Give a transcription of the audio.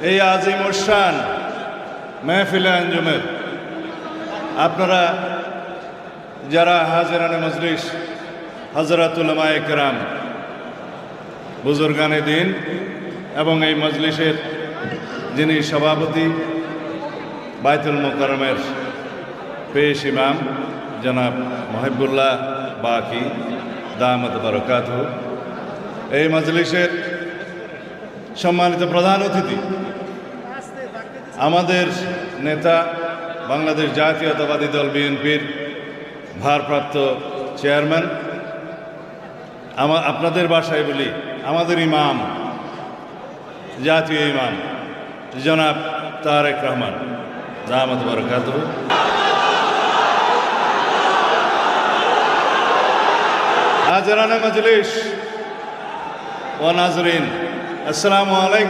এই আজিম শান মেহফিলে আঞ্জুমের আপনারা যারা হাজিরানে মজলিস, হযরত উলামায়ে কেরাম, বুজুর্গানে দিন এবং এই মজলিসের যিনি সভাপতি বাইতুল মুকাররমের পেশ ইমাম জনাব মহিবুল্লাহ বাকি দামাত বারাকাতুহু, এই মজলিসের সম্মানিত প্রধান অতিথি, আমাদের নেতা, বাংলাদেশ জাতীয়তাবাদী দল বিএনপির ভারপ্রাপ্ত চেয়ারম্যান, আপনাদের বাসায় বলি আমাদের ইমাম, জাতীয় ইমাম জনাব তারেক রহমান দামাত বারাকাতুহু, হাজিরানে মজলিস ও নাজরিন, আসসালামু আলাইকুম।